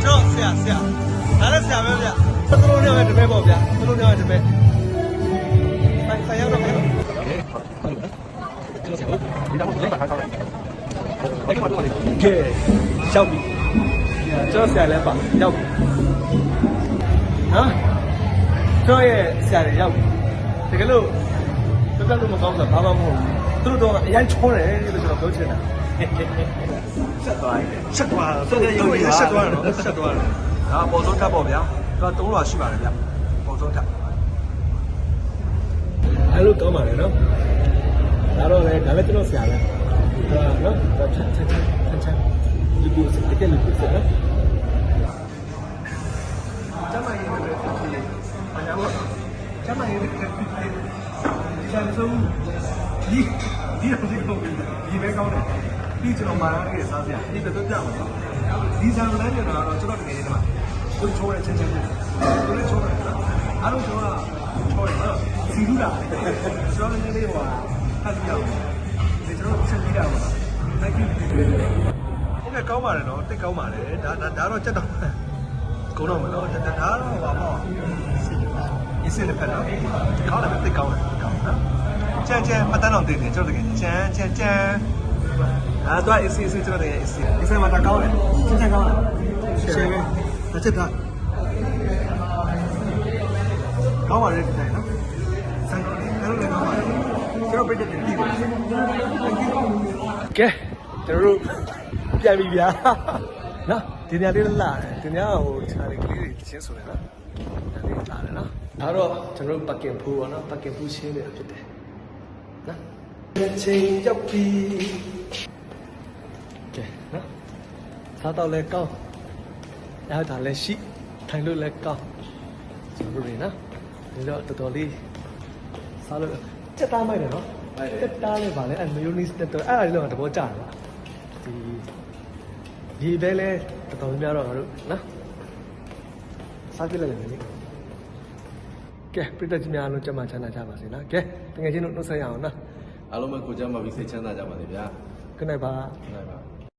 ကျွန်တော်ဆရာဒါလည်းဆရာပဲဗျသလုံးနဲ့ပဲတပည့်ပေါ့ဗျသလုံးနဲ့ပဲတပည့်ဆိုင်ရောက်တော့မယ်ကဲရောက်ပြီကျွန်တော်ဆရာလည်းပါရောက်ပြီနော်ကျွန်တော်ရဲ့ဆရာတွေရောက်ပြီတကယ်လို့တက်လို့မကောင်းဆိုတော့ဘာမှမဟုတ်ဘူးသူတို့တော့အရင်ချောတယ်လို့ကျွန်တော်ပြောချင်တာဆက်သွားတယ်ရုပ်ရည်ဆက်သွားတယ်နော်ဆက်သွားတယ်ဒါပေါ်ဆုံးထပ်ပေါ့ဗျာသူက3လွှာရှိပါတယ်ဗျပေါ်ဆုံးထပ်အဲ့လိုကောင်းပါလေနော်ဒါတော့လေဒါလည်းကျွန်တော်ဆရာပဲဒါနော်ဒါချမ်းလူကိုစတဲ့လူကိုစနော်ကျမရေးမယ်ဖြစ်ဖြစ်အညာတော့ကျမရေးမယ်ဖြစ်ဖြစ်ကျန်ဆုံးဒီတော့ဒီပဲကောင်းတယ်ဒီကျွန်တော်မာလာခဲ့စားစရာဒီပဲတော့ပြမှာပါဒီဆန်လမ်းကျတော့ကျွန်တော်တကယ်နေမှာကိုချိုးရဲချင်းချင်းကိုလည်းချိုးတယ်အားလုံးကျွန်တော်ကချိုးတယ်နော်စီလူတာကျွန်တော်လည်းဒီဟိုဖတ်ပြအောင်ဒီကျွန်တော်ချက်ပြီးတာပါနိုင်ပြီဟုတ်ကဲ့ကောင်းပါတယ်နော်တိတ်ကောင်းပါတယ်ဒါတော့ချက်တော့ကုန်းတော့မလို့ဒါတော့ပါပေါ့အစ်စစ်လည်းဖက်တော့ကောင်းတယ်တိတ်ကောင်းတယ်ကောင်းနော်ကျန်မတန်းတော့တင်တယ်ကျွန်တော်တကယ်ကျန်တော့အစ်စစ်ကျွန်တော်တကယ်အစ်စစ်မှာကောင်းတယ်ကျန်ကောင်းတယ်ရှယ်ပဲတစ်ချက်ထားကောင်းပါလေဒီတိုင်းနော်ဆန်ကောင်းတယ်အဲ့လိုလည်းကောင်းပါတယ်ကျွန်တော်ပြည့်တဲ့တင်ပြီကဲကျွန်တော်တို့ပြန်ပြီဗျာနော်ဒီညလေးလာတယ်ဒီညဟိုခြားလေးကလေးတွေချင်းဆိုတယ်နော်ဒါလေးလာတယ်နော်ဒါတော့ကျွန်တော်တို့ပတ်ကင်ဖူးပေါ့နော်ပတ်ကင်ဖူးရှင်းနေတာဖြစ်တယ်နော်ချိန်ရောက်ပြီကဲနော်စားတော့လဲကောင်းအဲ့ဒါလည်းရှိထိုင်လို့လည်းကောင်းကျွန်တော်တို့နော်ဒီတော့တော်တော်လေးစားလို့ချက်သားမိုက်တယ်နော်ချက်သားလေးပါလေအဲ့မယိုနီးစ်တက်တော့အဲ့ဒါလေးတော့သဘောကျတယ်ပါဒီဒီပဲလဲတော်တော်များတော့ငါတို့နော်စားကြည့်လိုက်မယ်နိကဲပြည့်တဲ့ကြီးများလုံးကြမှာချမ်းသာကြပါစေနော်ကဲတကယ်ချင်းတို့နှုတ်ဆက်ရအောင်နော်အားလုံးပဲကိုကြမ်းပါပြီးစိတ်ချမ်းသာကြပါစေဗျာgood night ပါ good night ပါ